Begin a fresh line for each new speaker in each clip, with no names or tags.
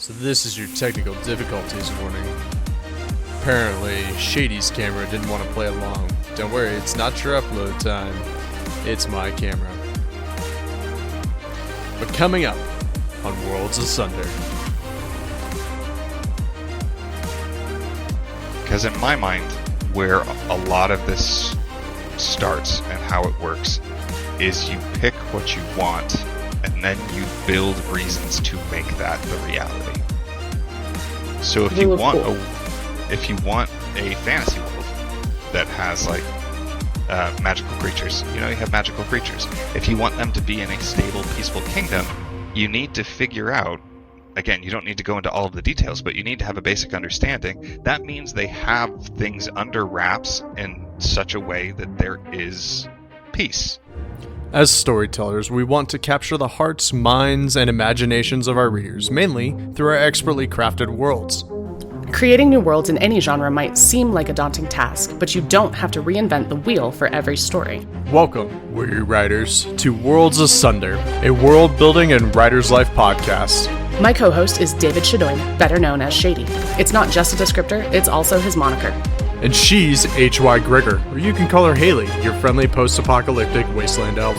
So this is your technical difficulties warning. Apparently, Shady's camera didn't want to play along. Don't worry, it's not your upload time. It's my camera. But coming up on Worlds Asunder.
Because in my mind, where a lot of this starts and how it works is you pick what you want and then you build reasons to make that the reality. So if you want a fantasy world that has like magical creatures, you have magical creatures. If you want them to be in a stable, peaceful kingdom, you need to figure out, again, you don't need to go into all of the details, but you need to have a basic understanding. That means they have things under wraps in such a way that there is peace.
As storytellers, we want to capture the hearts, minds, and imaginations of our readers, mainly through our expertly crafted worlds.
Creating new worlds in any genre might seem like a daunting task, but you don't have to reinvent the wheel for every story.
Welcome, weary writers, to Worlds Asunder, a world-building and writer's life podcast.
My co-host is David Shadoin, better known as Shady. It's not just a descriptor, it's also his moniker.
And she's H.Y. Gregor, or you can call her Haley, your friendly post-apocalyptic wasteland elf.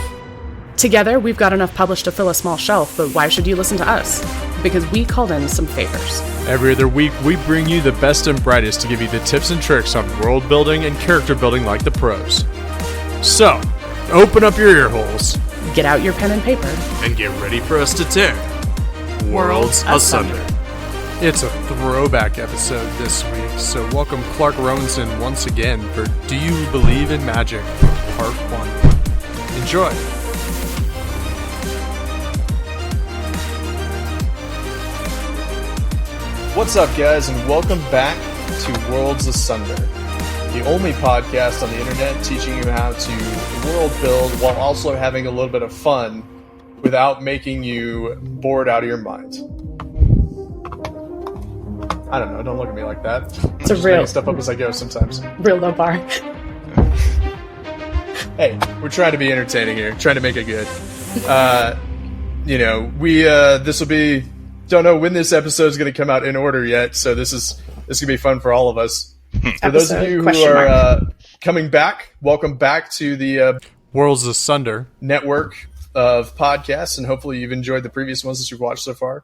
Together, we've got enough published to fill a small shelf, but why should you listen to us? Because we called in some favors.
Every other week, we bring you the best and brightest to give you the tips and tricks on world building and character building like the pros. So, open up your ear holes.
Get out your pen and paper.
And get ready for us to tear Worlds Asunder. It's a throwback episode this week, so welcome Clark Rowenson once again for Do You Believe in Magic, Part 1. Enjoy! What's up, guys, and welcome back to Worlds Asunder, the only podcast on the internet teaching you how to world build while also having a little bit of fun without making you bored out of your mind. I don't know, don't look at me like that.
It's
I'm just
real
making stuff up as I go sometimes.
real low bar.
Hey, we're trying to be entertaining here, trying to make it good. This will be, don't know when this episode is going to come out in order yet, so this is going to be fun for all of us. For those of you who are coming back, welcome back to the Worlds Asunder network of podcasts, and hopefully you've enjoyed the previous ones that you've watched so far.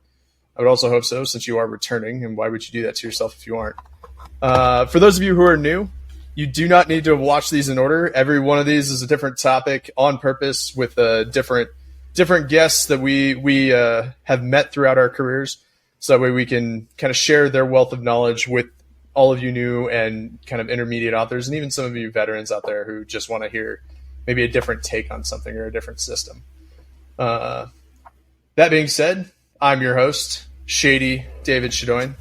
I would also hope so, since you are returning, and why would you do that to yourself if you aren't? For those of you who are new, you do not need to watch these in order. Every one of these is a different topic on purpose with different guests that we have met throughout our careers, so that way we can kind of share their wealth of knowledge with all of you new and kind of intermediate authors, and even some of you veterans out there who just want to hear maybe a different take on something or a different system. That being said, I'm your host, Shady David Shadoin,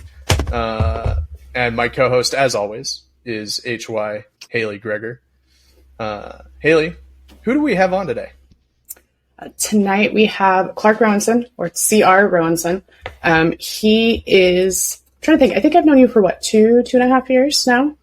and my co-host, as always, is H.Y. Haley Gregor. Haley, who do we have on today?
Tonight we have Clark Rowenson, or C.R. Rowenson. He is, I'm trying to think, I think I've known you for what, 2.5 years now?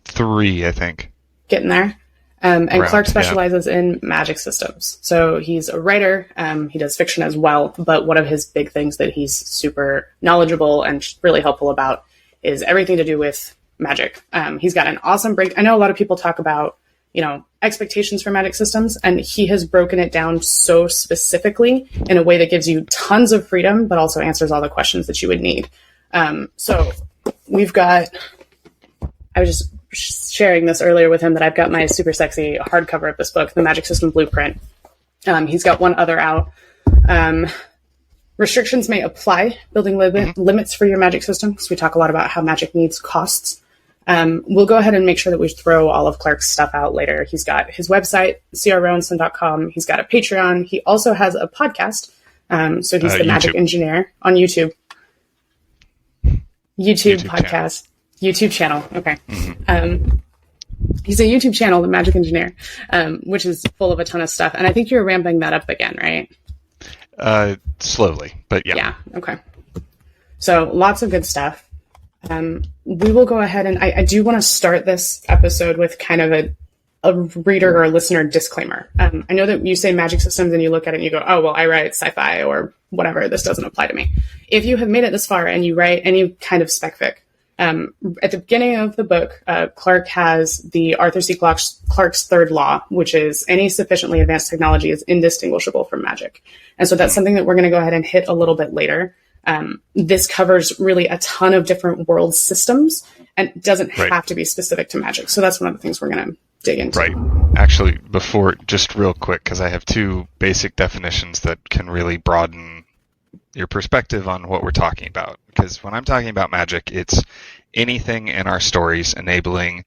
3, I think.
Getting there. And Clark specializes in magic systems. So he's a writer. He does fiction as well. But one of his big things that he's super knowledgeable and really helpful about is everything to do with magic. He's got an awesome break. I know a lot of people talk about, expectations for magic systems, and he has broken it down so specifically in a way that gives you tons of freedom, but also answers all the questions that you would need. So we've got, I was just sharing this earlier with him that I've got my super sexy hardcover of this book, The Magic System Blueprint. He's got one other out. Restrictions may apply, building limits for your magic system, because we talk a lot about how magic needs costs. We'll go ahead and make sure that we throw all of Clark's stuff out later. He's got his website, crrowenson.com. He's got a Patreon. He also has a podcast. So he's the YouTube Magic Engineer on YouTube. YouTube podcast. Channel. YouTube channel. Okay. Mm-hmm. He's a YouTube channel, The Magic Engineer, which is full of a ton of stuff. And I think you're ramping that up again, right?
Slowly, but yeah.
Yeah. Okay. So lots of good stuff. We will go ahead and I do want to start this episode with kind of a reader or a listener disclaimer. I know that you say magic systems and you look at it and you go, oh, well, I write sci-fi or whatever. This doesn't apply to me. If you have made it this far and you write any kind of spec fic, at the beginning of the book, Clarke has the Arthur C. Clarke's third law, which is any sufficiently advanced technology is indistinguishable from magic. And so that's something that we're going to go ahead and hit a little bit later. This covers really a ton of different world systems and doesn't have to be specific to magic. So that's one of the things we're going to dig into.
Right. Actually, before, just real quick, because I have two basic definitions that can really broaden your perspective on what we're talking about. Because when I'm talking about magic, it's anything in our stories enabling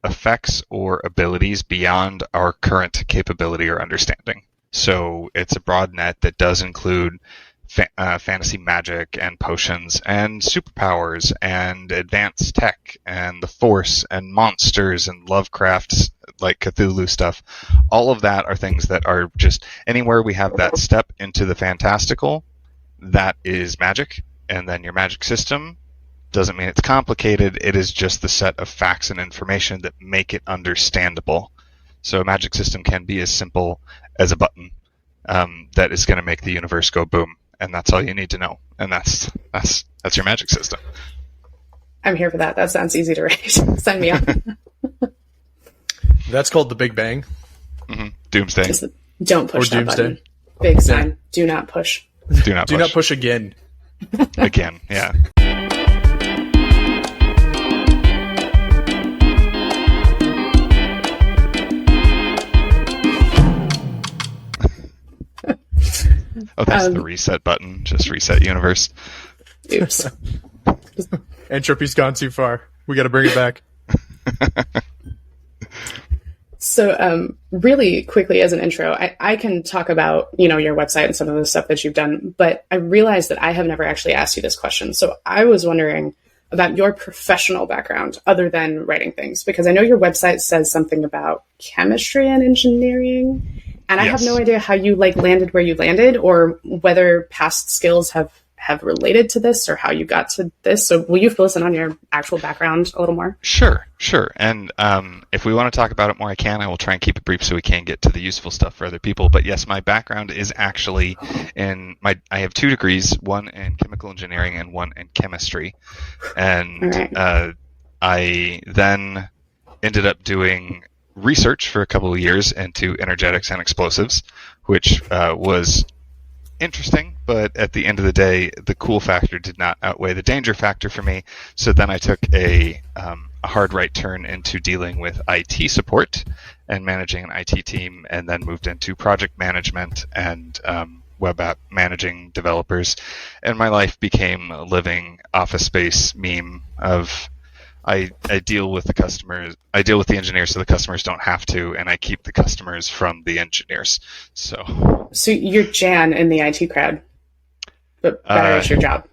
effects or abilities beyond our current capability or understanding. So it's a broad net that does include fantasy magic and potions and superpowers and advanced tech and the Force and monsters and Lovecraft's like Cthulhu stuff. All of that are things that are just anywhere we have that step into the fantastical, that is magic. And then your magic system doesn't mean it's complicated. It is just the set of facts and information that make it understandable. So a magic system can be as simple as a button that is going to make the universe go boom. And that's all you need to know. And that's your magic system.
I'm here for that. That sounds easy to write. Sign me up.
That's called the Big Bang.
Mm-hmm. Doomsday.
Just don't push
or
that
Doomsday.
button. Big sign. Do not push.
Do not
push again.
Again, yeah. Oh, that's the reset button. Just reset universe.
Oops.
Entropy's gone too far. We got to bring it back.
So really quickly as an intro, I can talk about, your website and some of the stuff that you've done, but I realized that I have never actually asked you this question. So I was wondering about your professional background other than writing things, because I know your website says something about chemistry and engineering, and I have no idea how you landed where you landed or whether past skills have related to this or how you got to this. So will you fill us in on your actual background a little more? Sure.
And if we want to talk about it more, I can. I will try and keep it brief so we can get to the useful stuff for other people. But yes, my background is actually I have 2 degrees, one in chemical engineering and one in chemistry. And I then ended up doing research for a couple of years into energetics and explosives, which was interesting, but at the end of the day, the cool factor did not outweigh the danger factor for me. So then I took a hard right turn into dealing with IT support and managing an IT team, and then moved into project management and web app managing developers. And my life became a living Office Space meme of I deal with the customers. I deal with the engineers so the customers don't have to, and I keep the customers from the engineers. So
you're Jan in the IT crowd, but better at your job.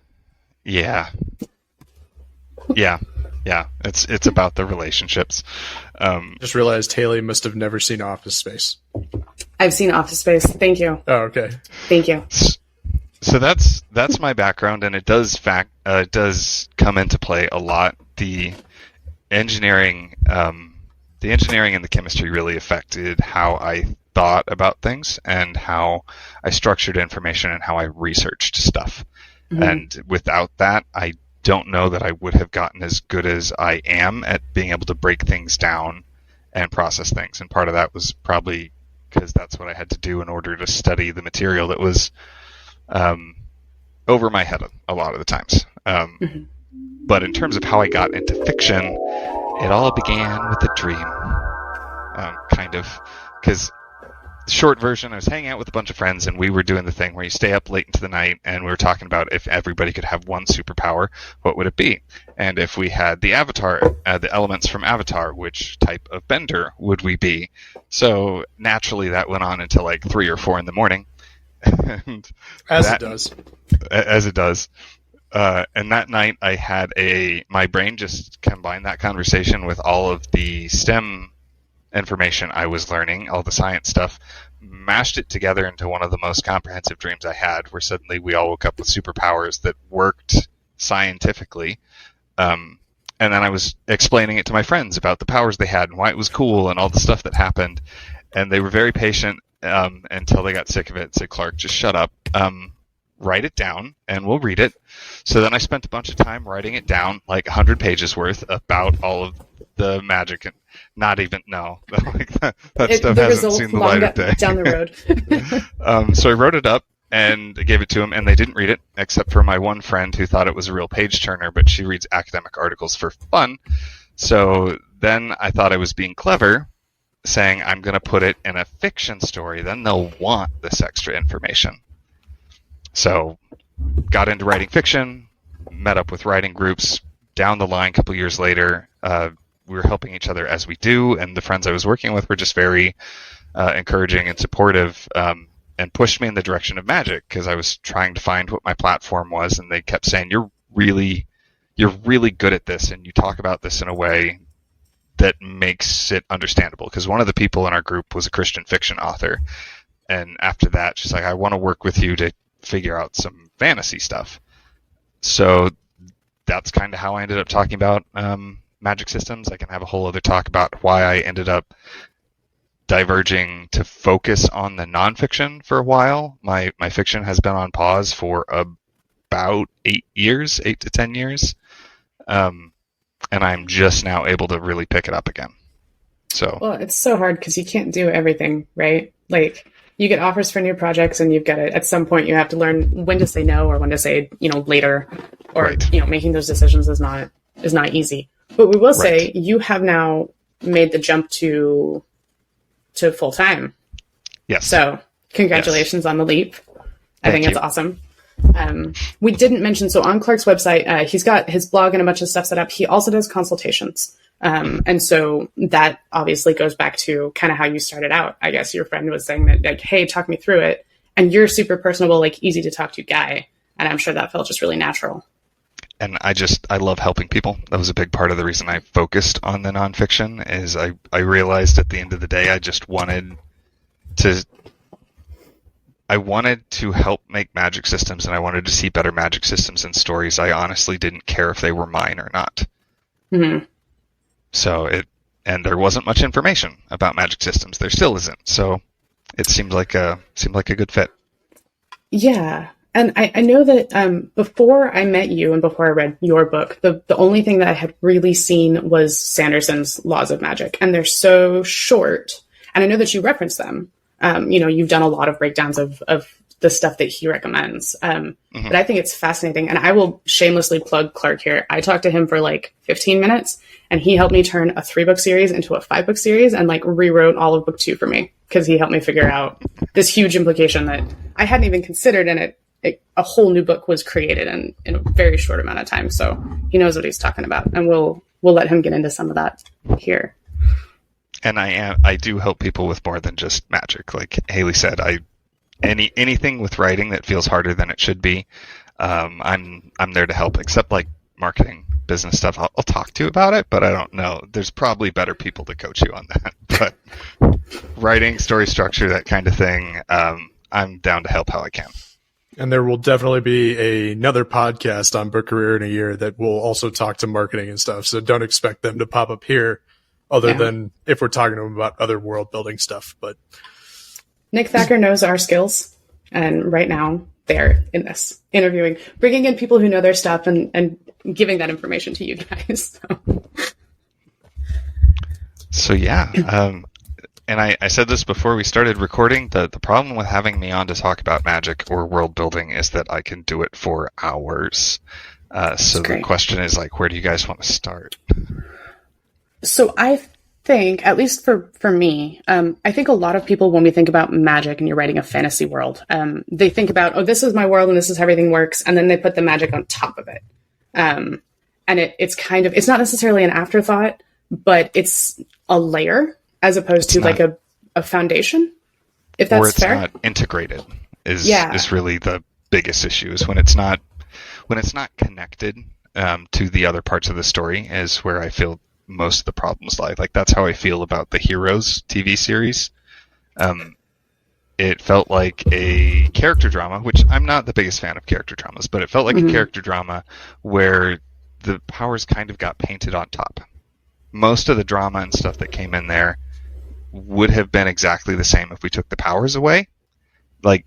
Yeah. It's about the relationships.
Just realized Haley must have never seen Office Space.
I've seen Office Space. Thank you.
Oh, okay.
Thank you.
So that's my background, and it does come into play a lot. The engineering and the chemistry really affected how I thought about things and how I structured information and how I researched stuff. Mm-hmm. And without that, I don't know that I would have gotten as good as I am at being able to break things down and process things. And part of that was probably because that's what I had to do in order to study the material that was over my head a lot of the times. Mm-hmm. But in terms of how I got into fiction, it all began with a dream, kind of. Because, short version, I was hanging out with a bunch of friends, and we were doing the thing where you stay up late into the night, and we were talking about if everybody could have one superpower, what would it be? And if we had the Avatar, the elements from Avatar, which type of bender would we be? So naturally, that went on until 3 or 4 in the morning. And
As it does.
And that night I had my brain just combined that conversation with all of the STEM information I was learning, all the science stuff, mashed it together into one of the most comprehensive dreams I had, where suddenly we all woke up with superpowers that worked scientifically. And then I was explaining it to my friends about the powers they had and why it was cool and all the stuff that happened. And they were very patient until they got sick of it. Said, Clark, just shut up. Write it down and we'll read it. So then I spent a bunch of time writing it down, like 100 pages worth, about all of the magic. And not even, no. Like that stuff hasn't seen the light of day.
Down the
road. So I wrote it up and gave it to them, and they didn't read it, except for my one friend who thought it was a real page-turner, but she reads academic articles for fun. So then I thought I was being clever, saying I'm going to put it in a fiction story, then they'll want this extra information. So got into writing fiction, met up with writing groups. Down the line, a couple years later, we were helping each other as we do, and the friends I was working with were just very encouraging and supportive, and pushed me in the direction of magic, because I was trying to find what my platform was, and they kept saying, you're really good at this, and you talk about this in a way that makes it understandable. Because one of the people in our group was a Christian fiction author, and after that, she's like, I want to work with you to figure out some fantasy stuff. So that's kind of how I ended up talking about magic systems. I can have a whole other talk about why I ended up diverging to focus on the nonfiction for a while. My fiction has been on pause for about 8 to 10 years. And I'm just now able to really pick it up again. So,
well, it's so hard because you can't do everything, right? Like, you get offers for new projects, and you've got to, at some point, you have to learn when to say no or when to say, later, or,
right.
Making those decisions is not easy. But we will say you have now made the jump to full time.
Yes.
So congratulations on the leap. I think it's awesome. We didn't mention, so on Clark's website, he's got his blog and a bunch of stuff set up. He also does consultations. And so that obviously goes back to kind of how you started out. I guess your friend was saying that, like, hey, talk me through it. And you're super personable, like easy to talk to guy. And I'm sure that felt just really natural.
And I love helping people. That was a big part of the reason I focused on the nonfiction, is I realized at the end of the day, I just wanted to help make magic systems, and I wanted to see better magic systems and stories. I honestly didn't care if they were mine or not.
Mm-hmm.
So and there wasn't much information about magic systems. There still isn't. So it seemed like a good fit.
Yeah. And I know that before I met you and before I read your book, the only thing that I had really seen was Sanderson's Laws of Magic. And they're so short. And I know that you reference them. You've done a lot of breakdowns of the stuff that he recommends. But I think it's fascinating. And I will shamelessly plug Clark here. I talked to him for like 15 minutes, and he helped me turn a 3-book series into a 5-book series, and like rewrote all of book 2 for me, because he helped me figure out this huge implication that I hadn't even considered, and a whole new book was created in a very short amount of time. So he knows what he's talking about, and we'll let him get into some of that here.
And I do help people with more than just magic. Like Haley said, anything with writing that feels harder than it should be, I'm there to help. Except like marketing, business stuff, I'll talk to you about it, but I don't know. There's probably better people to coach you on that. But writing, story structure, that kind of thing, I'm down to help how I can.
And there will definitely be another podcast on Book Career in a Year that will also talk to marketing and stuff. So don't expect them to pop up here, other than if we're talking to them about other world building stuff. But
Nick Thacker knows our skills, and right now they're in this interviewing, bringing in people who know their stuff and giving that information to you guys.
So yeah. And I said this before we started recording, the problem with having me on to talk about magic or world building is that I can do it for hours. So the question is, like, where do you guys want to start?
So I think, at least for me, I think a lot of people, when we think about magic and you're writing a fantasy world, they think about, oh, this is my world and this is how everything works. And then they put the magic on top of it. And it's not necessarily an afterthought, but it's a layer, as opposed to like a foundation, if that's fair.
Or it's not integrated is really the biggest issue, is when it's not connected to the other parts of the story is where I feel most of the problems lie. Like, that's how I feel about the Heroes TV series. It felt like a character drama, which I'm not the biggest fan of character dramas, but it felt like a character drama where the powers kind of got painted on top. Most of the drama and stuff that came in there would have been exactly the same if we took the powers away. Like,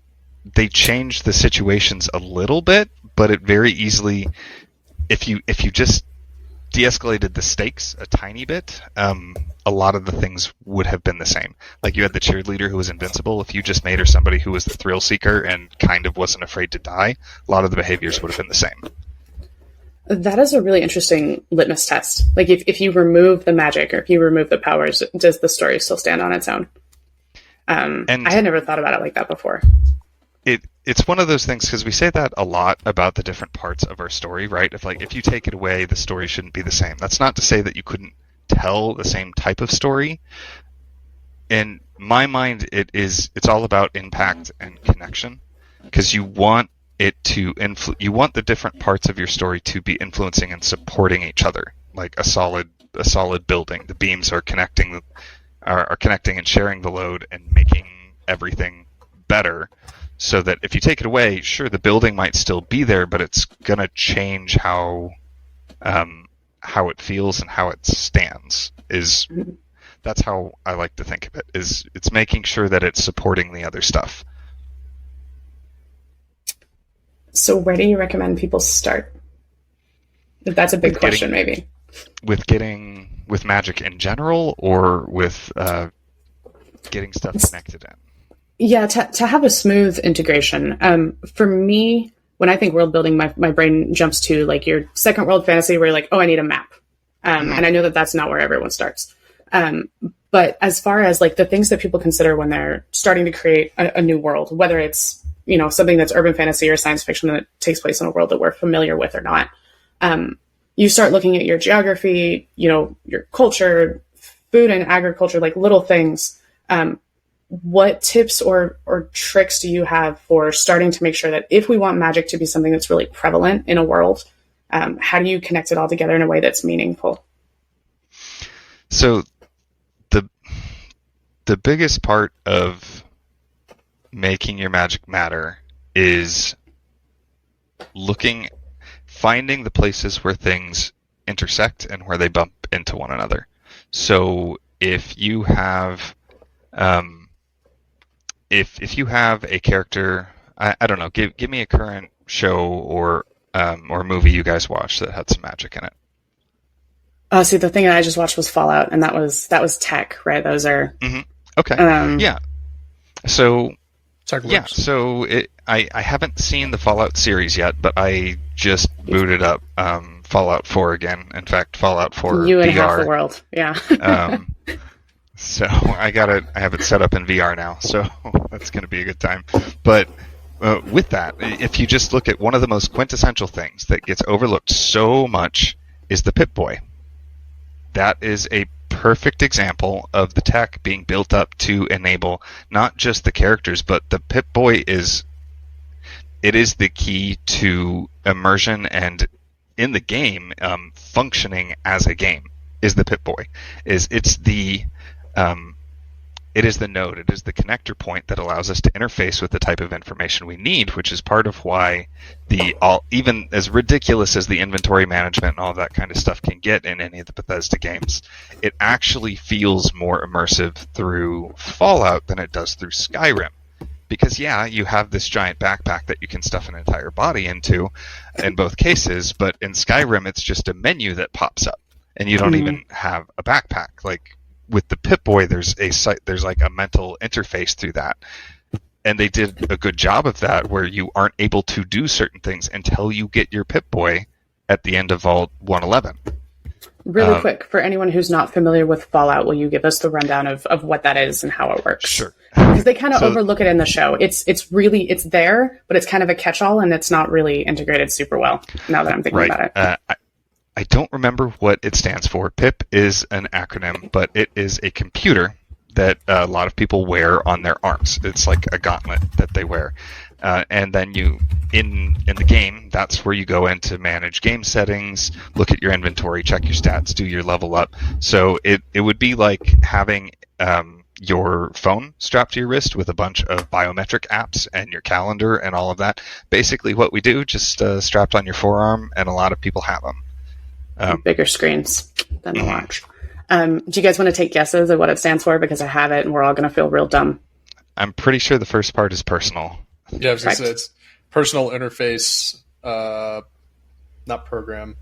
they changed the situations a little bit, but it very easily, if you just de-escalated the stakes a tiny bit, a lot of the things would have been the same. Like, you had the cheerleader who was invincible. If you just made her somebody who was the thrill seeker and kind of wasn't afraid to die, a lot of the behaviors would have been the same.
That is a really interesting litmus test. Like, if you remove the magic or if you remove the powers, does the story still stand on its own? And I had never thought about it like that before.
It's one of those things, because we say that a lot about the different parts of our story, right? If you take it away, the story shouldn't be the same. That's not to say that you couldn't tell the same type of story. In my mind, it's all about impact and connection, because you want it to you want the different parts of your story to be influencing and supporting each other, like a solid building. The beams are connecting and sharing the load and making everything better, so that if you take it away, sure, the building might still be there, but it's gonna change how it feels and how it stands. That's how I like to think of it. It's making sure that it's supporting the other stuff.
So where do you recommend people start? If that's a big question, maybe.
With magic in general, or with getting stuff connected in?
Yeah, to have a smooth integration. For me, when I think world building, my brain jumps to like your second world fantasy where you're like, oh, I need a map. And I know that that's not where everyone starts. But as far as like the things that people consider when they're starting to create a new world, whether it's, something that's urban fantasy or science fiction that takes place in a world that we're familiar with or not, you start looking at your geography, your culture, food and agriculture, like little things. What tips or tricks do you have for starting to make sure that if we want magic to be something that's really prevalent in a world, how do you connect it all together in a way that's meaningful?
So the biggest part of making your magic matter is finding the places where things intersect and where they bump into one another. So if you have if you have a character, I don't know, give me a current show or movie you guys watched that had some magic in it.
See, the thing that I just watched was Fallout, and that was tech, right? Those are
okay. Yeah. So
yeah.
So I haven't seen the Fallout series yet, but I just booted up Fallout 4 again. In fact, Fallout 4
you and
VR.
half the world. Yeah.
So I have it set up in VR now, so that's going to be a good time. But with that, if you just look at one of the most quintessential things that gets overlooked so much is the Pip-Boy. That is a perfect example of the tech being built up to enable not just the characters, but the Pip-Boy is the key to immersion and in the game functioning as a game. Is the Pip-Boy it is the node, it is the connector point that allows us to interface with the type of information we need, which is part of why even as ridiculous as the inventory management and all that kind of stuff can get in any of the Bethesda games, it actually feels more immersive through Fallout than it does through Skyrim. Because yeah, you have this giant backpack that you can stuff an entire body into in both cases, but in Skyrim it's just a menu that pops up and you don't even have a backpack. Like with the Pip-Boy, there's like a mental interface through that. And they did a good job of that, where you aren't able to do certain things until you get your Pip-Boy at the end of Vault 111.
Really quick, for anyone who's not familiar with Fallout, will you give us the rundown of what that is and how it works?
Sure.
Because they kind of overlook it in the show. It's there, but it's kind of a catch-all, and it's not really integrated super well, now that I'm thinking about it.
I don't remember what it stands for. PIP is an acronym, but it is a computer that a lot of people wear on their arms. It's like a gauntlet that they wear. And then in the game, that's where you go in to manage game settings, look at your inventory, check your stats, do your level up. So it would be like having your phone strapped to your wrist with a bunch of biometric apps and your calendar and all of that. Basically what we do, just strapped on your forearm, and a lot of people have them.
Bigger screens than the watch. Do you guys want to take guesses at what it stands for? Because I have it, and we're all going to feel real dumb.
I'm pretty sure the first part is personal.
Yeah, I was going to say it's personal interface, not program.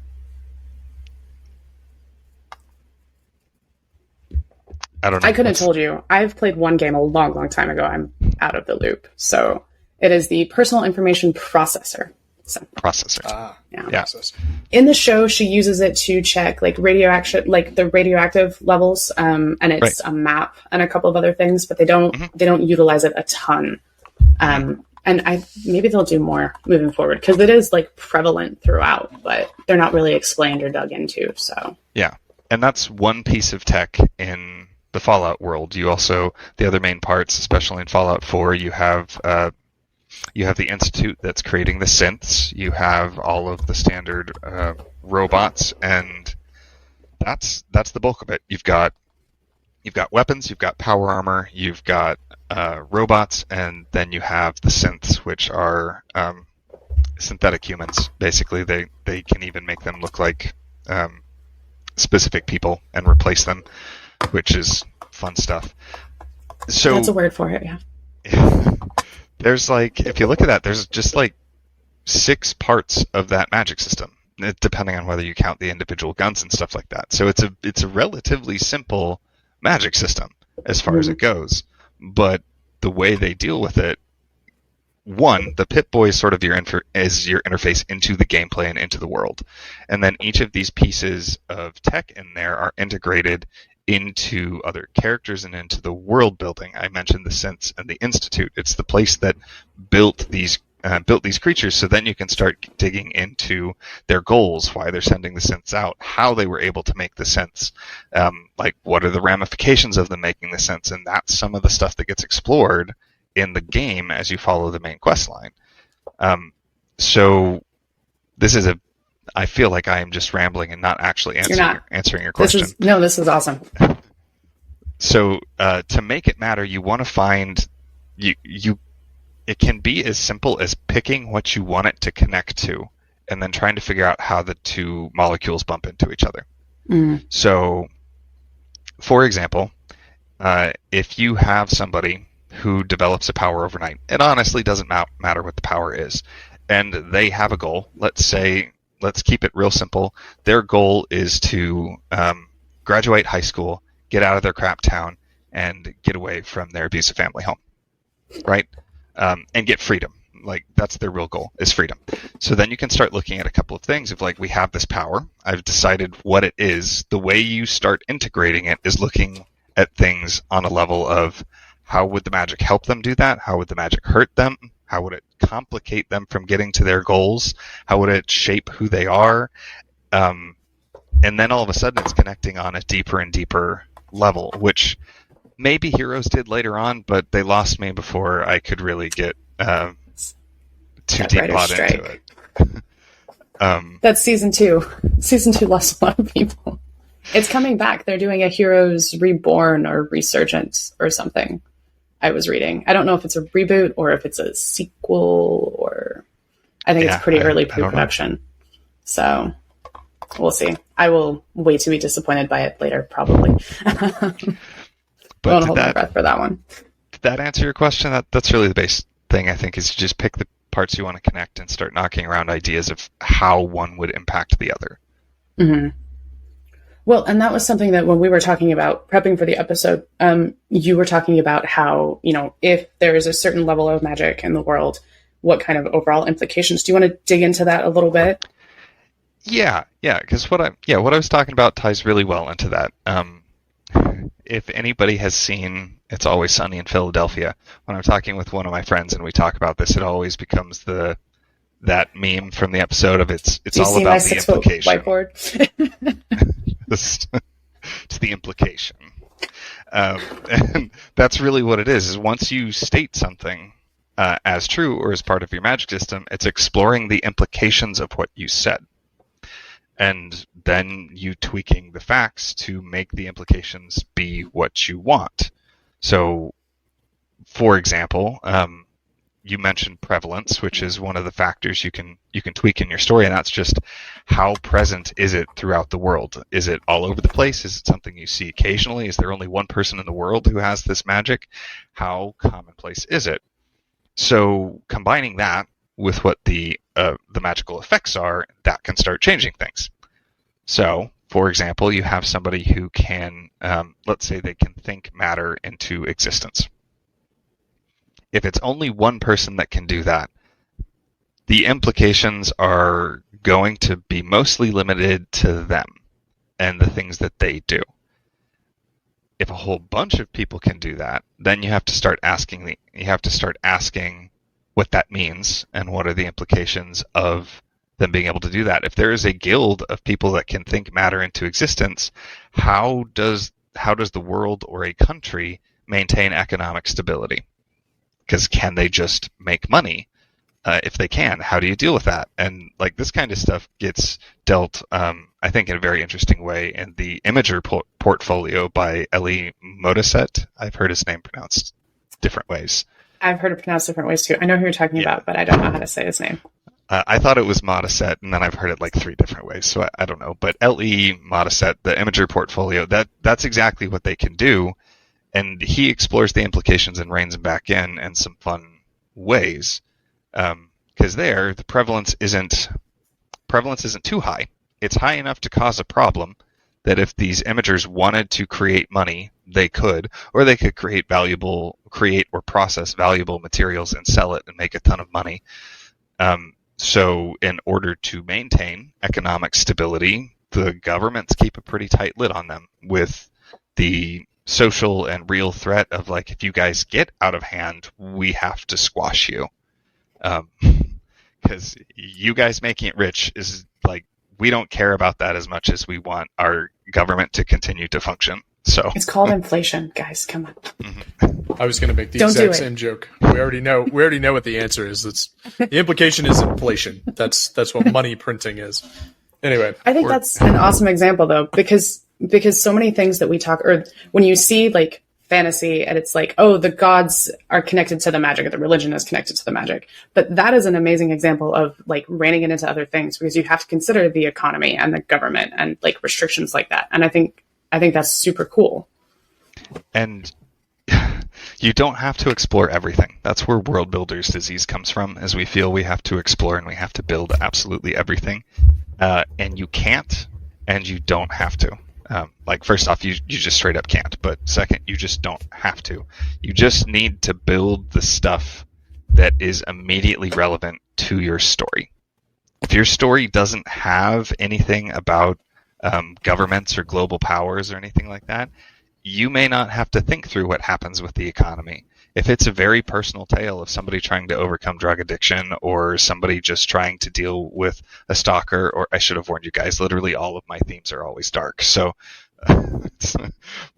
I don't know.
I couldn't have told you. I've played one game a long, long time ago. I'm out of the loop. So it is the personal information processor. So,
processor.
Yeah.
Processor.
In the show, she uses it to check like the radioactive levels, and it's a map and a couple of other things, but they don't utilize it a ton. And maybe they'll do more moving forward because it is like prevalent throughout, but they're not really explained or dug into. So
yeah, and that's one piece of tech in the Fallout world. You also, the other main parts, especially in Fallout 4, you have the Institute that's creating the synths. You have all of the standard robots, and that's the bulk of it. You've got weapons, you've got power armor, you've got robots, and then you have the synths, which are synthetic humans. Basically, they can even make them look like specific people and replace them, which is fun stuff. So
that's a word for it, yeah.
There's like, if you look at that, there's just like 6 parts of that magic system, depending on whether you count the individual guns and stuff like that. So it's a relatively simple magic system as far as it goes. But the way they deal with it, one, the Pip-Boy is sort of your interface into the gameplay and into the world. And then each of these pieces of tech in there are integrated into other characters and into the world building. I mentioned the Synths and the Institute. It's the place that built these creatures, so then you can start digging into their goals, why they're sending the synths out, how they were able to make the synths, like what are the ramifications of them making the synths, and that's some of the stuff that gets explored in the game as you follow the main quest line. So this is I feel like I am just rambling and not actually answering your question.
This is awesome.
So to make it matter, you want to find it can be as simple as picking what you want it to connect to and then trying to figure out how the two molecules bump into each other. So, for example, if you have somebody who develops a power overnight, it honestly doesn't matter what the power is, and they have a goal. Let's keep it real simple. Their goal is to graduate high school, get out of their crap town, and get away from their abusive family home, right? And get freedom. Like, that's their real goal, is freedom. So then you can start looking at a couple of things of like, we have this power. I've decided what it is. The way you start integrating it is looking at things on a level of how would the magic help them do that? How would the magic hurt them? How would it complicate them from getting to their goals? How would it shape who they are? And then all of a sudden it's connecting on a deeper and deeper level, which maybe Heroes did later on, but they lost me before I could really get too deep pot into it.
That's season 2. Season 2 lost a lot of people. It's coming back. They're doing a Heroes Reborn or Resurgence or something. I was reading. I don't know if it's a reboot or if it's a sequel, or I think it's pretty early pre-production. So we'll see. I will wait to be disappointed by it later, probably.
But
I want to hold my breath for that one.
Did that answer your question? That's really the base thing, I think, is just pick the parts you want to connect and start knocking around ideas of how one would impact the other.
Mm-hmm. Well, and that was something that when we were talking about prepping for the episode, you were talking about how, if there is a certain level of magic in the world, what kind of overall implications. Do you want to dig into that a little bit?
Yeah, because what I was talking about ties really well into that. If anybody has seen It's Always Sunny in Philadelphia, when I'm talking with one of my friends and we talk about this, it always becomes that meme from the episode of it's all about the implication.
Whiteboard?
To the implication. And that's really what it is once you state something as true or as part of your magic system, it's exploring the implications of what you said. And then you tweaking the facts to make the implications be what you want. So, for example, you mentioned prevalence, which is one of the factors you can tweak in your story, and that's just how present is it throughout the world? Is it all over the place? Is it something you see occasionally? Is there only one person in the world who has this magic? How commonplace is it? So combining that with what the magical effects are, that can start changing things. So, for example, you have somebody who can, let's say they can think matter into existence. If it's only one person that can do that, the implications are going to be mostly limited to them and the things that they do. If a whole bunch of people can do that, then you have to start asking what that means and what are the implications of them being able to do that. If there is a guild of people that can think matter into existence, how does the world or a country maintain economic stability? Because can they just make money? If they can, how do you deal with that? And like this kind of stuff gets dealt, I think, in a very interesting way in the Imager portfolio by Elie Modisette. I've heard his name pronounced different ways.
I've heard it pronounced different ways too. I know who you're talking about, but I don't know how to say his name.
I thought it was Modisette, and then I've heard it like 3 different ways, so I don't know. But Elie Modisette, the Imager portfolio, that's exactly what they can do. And he explores the implications and reins them back in some fun ways. Because there, the prevalence isn't too high. It's high enough to cause a problem that if these imagers wanted to create money, they could, or they could create or process valuable materials and sell it and make a ton of money. So in order to maintain economic stability, the governments keep a pretty tight lid on them with the social and real threat of like, if you guys get out of hand, we have to squash you. Because you guys making it rich is like, we don't care about that as much as we want our government to continue to function. So
it's called inflation, guys. Come on.
Mm-hmm. I was going to make the exact same joke. We already know what the answer is. The implication is inflation. That's what money printing is. Anyway,
I think that's an awesome example though, because so many things that we talk, or when you see like fantasy and it's like, oh, the gods are connected to the magic or the religion is connected to the magic. But that is an amazing example of like reining it into other things, because you have to consider the economy and the government and like restrictions like that. And I think that's super cool.
And you don't have to explore everything. That's where World Builder's disease comes from, is we feel we have to explore and we have to build absolutely everything. And you can't, and you don't have to. Like, first off, you just straight up can't. But second, you just don't have to. You just need to build the stuff that is immediately relevant to your story. If your story doesn't have anything about governments or global powers or anything like that, you may not have to think through what happens with the economy. If it's a very personal tale of somebody trying to overcome drug addiction or somebody just trying to deal with a stalker, or I should have warned you guys, literally all of my themes are always dark. So,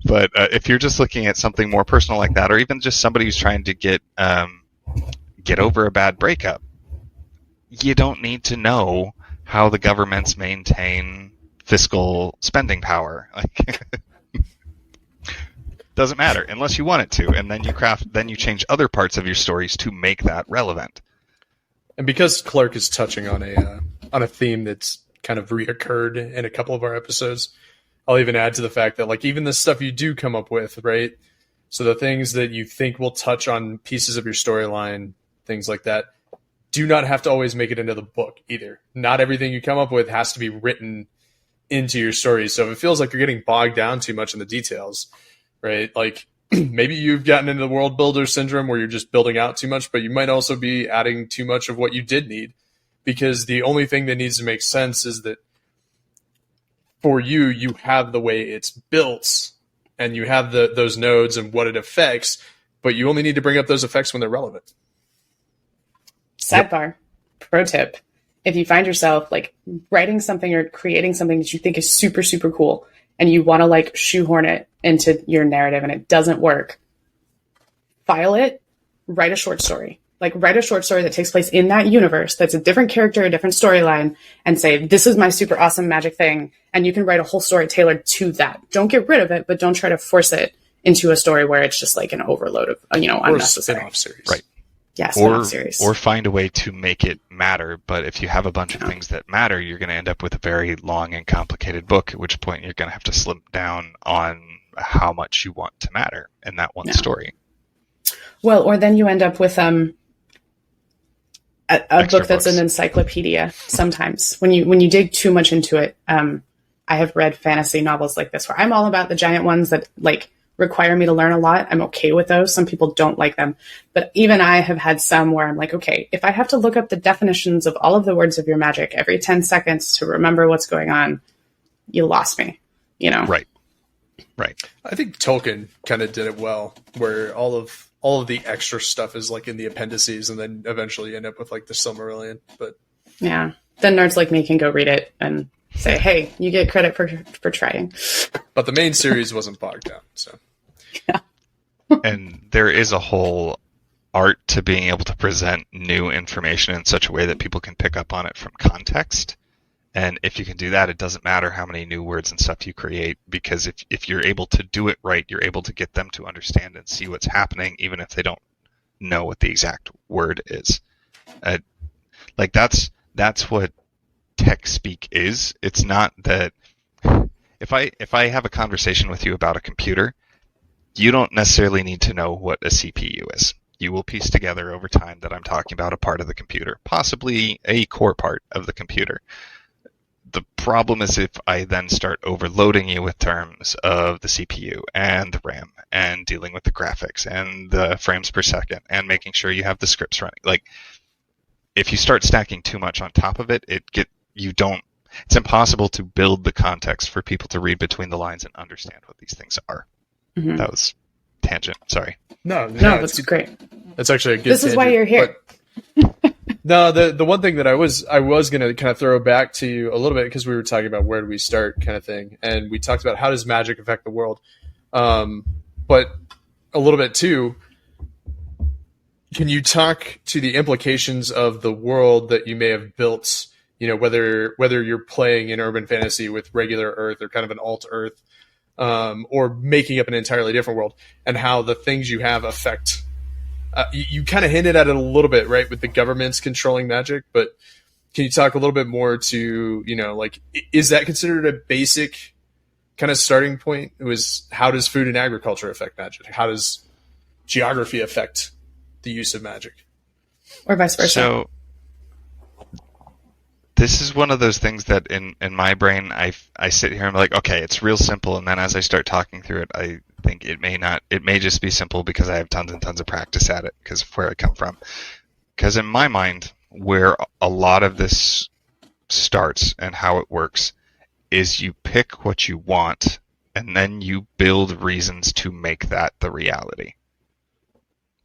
but if you're just looking at something more personal like that, or even just somebody who's trying to get over a bad breakup, you don't need to know how the governments maintain fiscal spending power. Like, doesn't matter unless you want it to, and then you change other parts of your stories to make that relevant.
And because Clarke is touching on a theme that's kind of reoccurred in a couple of our episodes, I'll even add to the fact that like even the stuff you do come up with, right? So the things that you think will touch on pieces of your storyline, things like that, do not have to always make it into the book either. Not everything you come up with has to be written into your story. So if it feels like you're getting bogged down too much in the details, right? Like maybe you've gotten into the world builder syndrome where you're just building out too much, but you might also be adding too much of what you did need, because the only thing that needs to make sense is that for you have the way it's built and you have those nodes and what it affects, but you only need to bring up those effects when they're relevant.
Sidebar, pro tip. If you find yourself like writing something or creating something that you think is super, super cool and you want to like shoehorn it into your narrative and it doesn't work, file it, write a short story. Like write a short story that takes place in that universe that's a different character, a different storyline, and say, this is my super awesome magic thing. And you can write a whole story tailored to that. Don't get rid of it, but don't try to force it into a story where it's just like an overload of, unnecessary.
Or a spin-off series.
Right.
spin-off series.
Or find a way to make it matter. But if you have a bunch of things that matter, you're going to end up with a very long and complicated book, at which point you're going to have to slim down on how much you want to matter in that one story.
Well, or then you end up with a book that's an encyclopedia sometimes. When you dig too much into it, I have read fantasy novels like this where I'm all about the giant ones that like require me to learn a lot. I'm okay with those. Some people don't like them. But even I have had some where I'm like, okay, if I have to look up the definitions of all of the words of your magic every 10 seconds to remember what's going on, you lost me,
Right.
I think Tolkien kind of did it well, where all of the extra stuff is like in the appendices, and then eventually you end up with like the Silmarillion. But
yeah, then nerds like me can go read it and say, hey, you get credit for trying.
But the main series wasn't bogged down, so.
Yeah.
And there is a whole art to being able to present new information in such a way that people can pick up on it from context. And if you can do that, it doesn't matter how many new words and stuff you create, because if you're able to do it right, you're able to get them to understand and see what's happening, even if they don't know what the exact word is. Like that's what tech speak is. It's not that if I have a conversation with you about a computer, you don't necessarily need to know what a CPU is. You will piece together over time that I'm talking about a part of the computer, possibly a core part of the computer. The problem is if I then start overloading you with terms of the CPU and the RAM and dealing with the graphics and the frames per second and making sure you have the scripts running. Like, if you start stacking too much on top of it, it's impossible to build the context for people to read between the lines and understand what these things are. Mm-hmm. That was tangent. Sorry.
No,
that's great.
That's actually a good
This is why you're here.
No, the one thing that I was going to kind of throw back to you a little bit, because we were talking about where do we start kind of thing, and we talked about how does magic affect the world, but a little bit too. Can you talk to the implications of the world that you may have built? Whether you're playing in urban fantasy with regular Earth or kind of an alt Earth, or making up an entirely different world, and how the things you have affect. You kind of hinted at it a little bit, right, with the governments controlling magic, but can you talk a little bit more to, is that considered a basic kind of starting point? It was, how does food and agriculture affect magic? How does geography affect the use of magic?
Or vice versa.
So this is one of those things that in my brain, I sit here and I'm like, okay, it's real simple. And then as I start talking through it, I think it may just be simple because I have tons and tons of practice at it because of where I come from. Because in my mind, where a lot of this starts and how it works is you pick what you want and then you build reasons to make that the reality.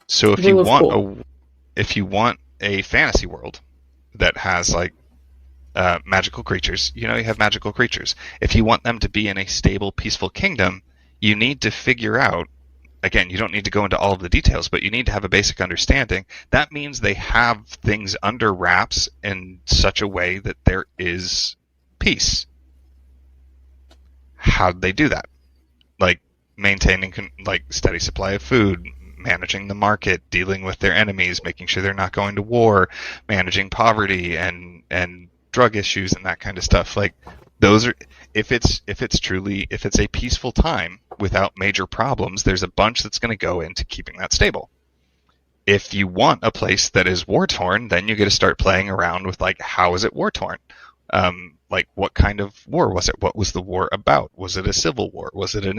So if you want a fantasy world that has like magical creatures, you have magical creatures. If you want them to be in a stable, peaceful kingdom, you need to figure out, again, you don't need to go into all of the details, but you need to have a basic understanding. That means they have things under wraps in such a way that there is peace. How'd they do that? Like maintaining steady supply of food, managing the market, dealing with their enemies, making sure they're not going to war, managing poverty and drug issues and that kind of stuff. Like those are, if it's a peaceful time without major problems, there's a bunch that's going to go into keeping that stable. If you want a place that is war torn, then you get to start playing around with like, how is it war torn? Like what kind of war was it? What was the war about? Was it a civil war? Was it an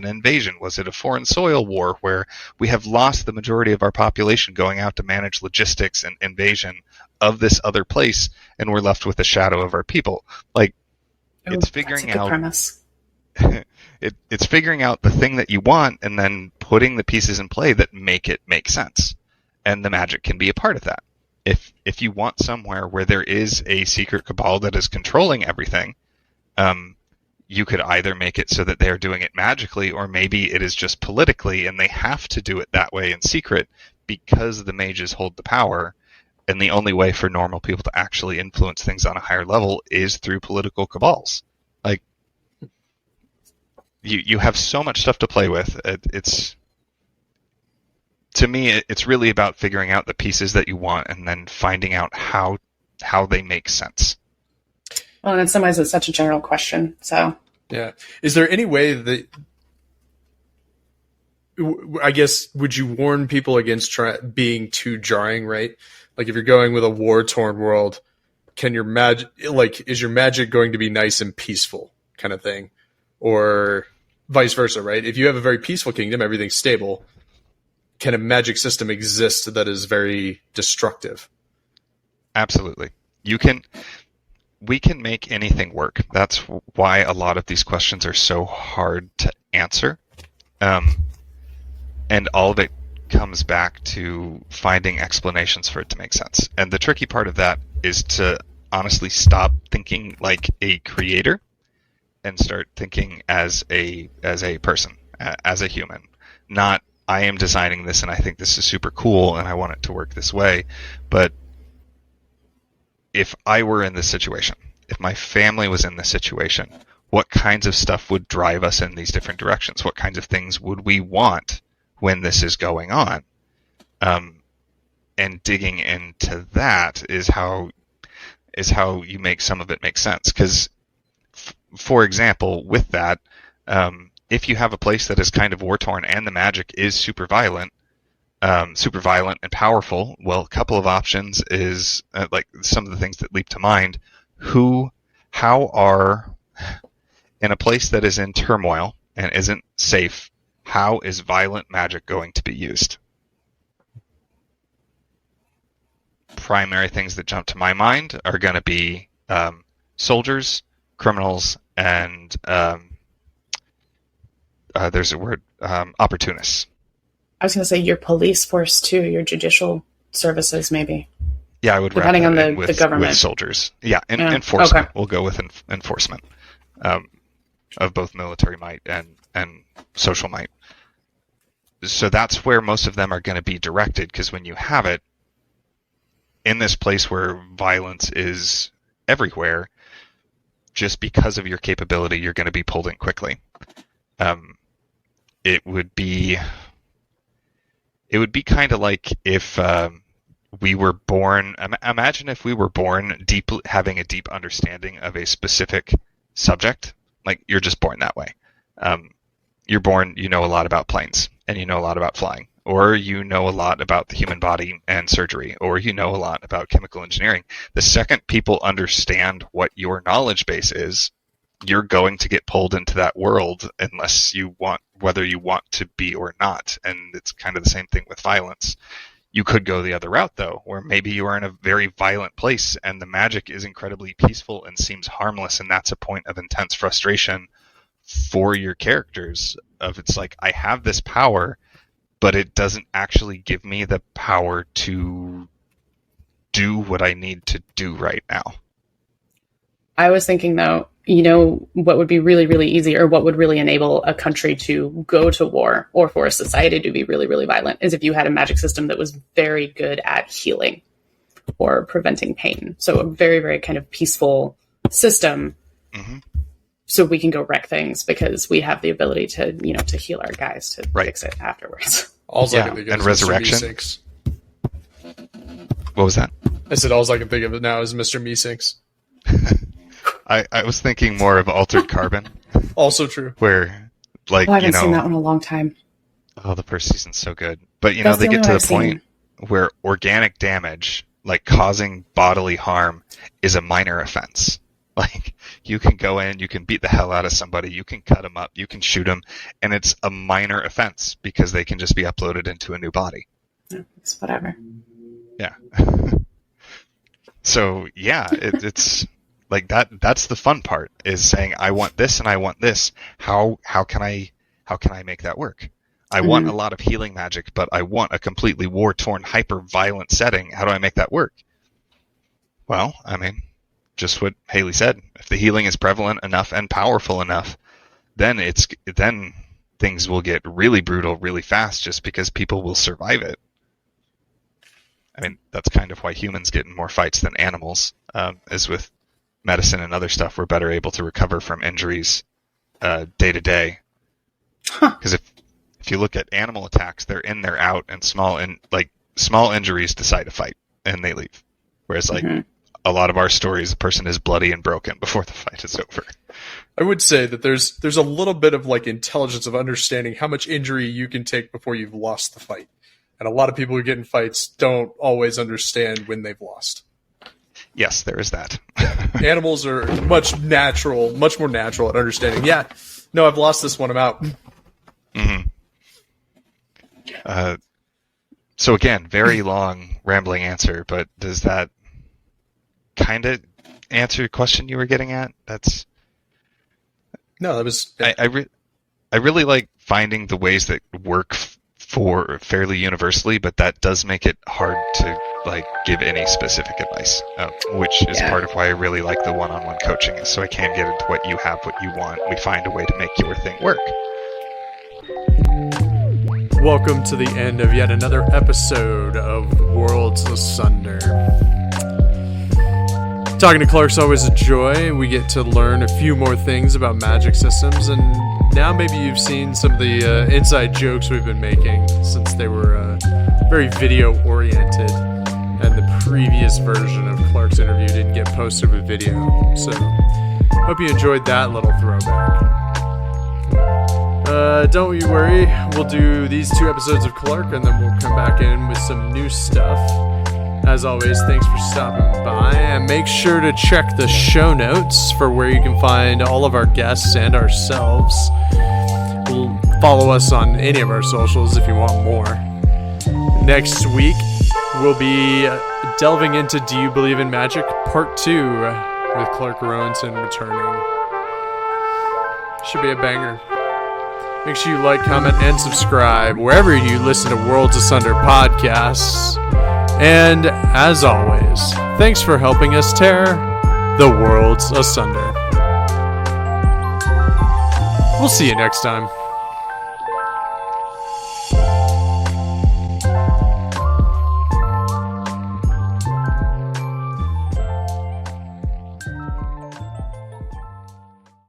invasion? Was it a foreign soil war where we have lost the majority of our population going out to manage logistics and invasion of this other place, and we're left with a shadow of our people? Like, it's figuring out
premise.
It's figuring out the thing that you want and then putting the pieces in play that make it make sense. And the magic can be a part of that. If you want somewhere where there is a secret cabal that is controlling everything, you could either make it so that they are doing it magically, or maybe it is just politically and they have to do it that way in secret because the mages hold the power. And the only way for normal people to actually influence things on a higher level is through political cabals. Like, you have so much stuff to play with. to me, it's really about figuring out the pieces that you want and then finding out how they make sense.
Well, and in some ways, it's such a general question. So,
yeah, is there any way that, I guess, would you warn people against being too jarring? Right, like if you're going with a war-torn world, can your magic, like, is your magic going to be nice and peaceful, kind of thing, or vice versa? Right, if you have a very peaceful kingdom, everything's stable. Can a magic system exist that is very destructive?
Absolutely. We can make anything work. That's why a lot of these questions are so hard to answer. And all of it comes back to finding explanations for it to make sense. And the tricky part of that is to honestly stop thinking like a creator and start thinking as a person, as a human, not I am designing this and I think this is super cool and I want it to work this way. But if I were in this situation, if my family was in this situation, what kinds of stuff would drive us in these different directions? What kinds of things would we want when this is going on? And digging into that is how you make some of it make sense. Because, for example, with that, if you have a place that is kind of war-torn and the magic is super violent and powerful, well, a couple of options is, like some of the things that leap to mind, how are, in a place that is in turmoil and isn't safe, how is violent magic going to be used? Primary things that jump to my mind are going to be soldiers, criminals, and there's a word, opportunists.
I was going to say your police force too, your judicial services maybe.
Yeah, I would
depending on the government.
With soldiers. Yeah, enforcement.
Okay.
We'll go with enforcement of both military might and social might. So that's where most of them are going to be directed, because when you have it in this place where violence is everywhere, just because of your capability, you're going to be pulled in quickly. It would be kind of like if we were born. Imagine if we were born having a deep understanding of a specific subject. Like, you're just born that way. You're born, you know a lot about planes, and you know a lot about flying, or you know a lot about the human body and surgery, or you know a lot about chemical engineering. The second people understand what your knowledge base is, you're going to get pulled into that world whether you want to be or not. And it's kind of the same thing with violence. You could go the other route, though, where maybe you are in a very violent place and the magic is incredibly peaceful and seems harmless, and that's a point of intense frustration for your characters. It's like, I have this power, but it doesn't actually give me the power to do what I need to do right now.
I was thinking, though, what would be really, really easy, or what would really enable a country to go to war, or for a society to be really, really violent, is if you had a magic system that was very good at healing or preventing pain. So a very, very kind of peaceful system. Mm-hmm. So we can go wreck things because we have the ability to, to heal our guys to fix it afterwards.
And resurrection. What was that?
I said all I can think of it now is Mr. Meeseeks.
I was thinking more of Altered Carbon.
Also true.
Where,
I haven't seen that one in a long time.
Oh, the first season's so good. But, they get to the point where organic damage, like causing bodily harm, is a minor offense. Like, you can go in, you can beat the hell out of somebody, you can cut them up, you can shoot them, and it's a minor offense because they can just be uploaded into a new body.
It's whatever.
Yeah. So, yeah, it's like that's the fun part, is saying, I want this and I want this. How can I make that work? I want a lot of healing magic, but I want a completely war-torn, hyper-violent setting. How do I make that work? Well, just what Haley said. If the healing is prevalent enough and powerful enough, then things will get really brutal really fast, just because people will survive it. That's kind of why humans get in more fights than animals, is with medicine and other stuff. We're better able to recover from injuries day to day. Because if you look at animal attacks, they're in, they're out, and small injuries decide to fight and they leave. Whereas like a lot of our stories, the person is bloody and broken before the fight is over.
I would say that there's a little bit of like intelligence of understanding how much injury you can take before you've lost the fight. And a lot of people who get in fights don't always understand when they've lost.
Yes, there is that.
Animals are much more natural at understanding. Yeah, no, I've lost this one, I'm out.
Mm-hmm. So again, very long, rambling answer, but does that kind of answer your question you were getting at?
No, that was...
I really like finding the ways that work for fairly universally, but that does make it hard to like give any specific advice, which is part of why I really like the one-on-one coaching, is so I can get into what you have, what you want. We find a way to make your thing work.
Welcome to the end of yet another episode of Worlds Asunder. Talking to Clark's always a joy. We get to learn a few more things about magic systems, and now maybe you've seen some of the inside jokes we've been making since they were very video-oriented, and the previous version of Clark's interview didn't get posted with video. So, hope you enjoyed that little throwback. Don't you worry, we'll do these 2 episodes of Clark, and then we'll come back in with some new stuff. As always, thanks for stopping by, and make sure to check the show notes for where you can find all of our guests and ourselves. Follow us on any of our socials if you want more. Next week, we'll be delving into Do You Believe in Magic? Part 2 with Clark Rowenson returning. Should be a banger. Make sure you like, comment, and subscribe wherever you listen to Worlds Asunder podcasts. And, as always, thanks for helping us tear the worlds asunder. We'll see you next time.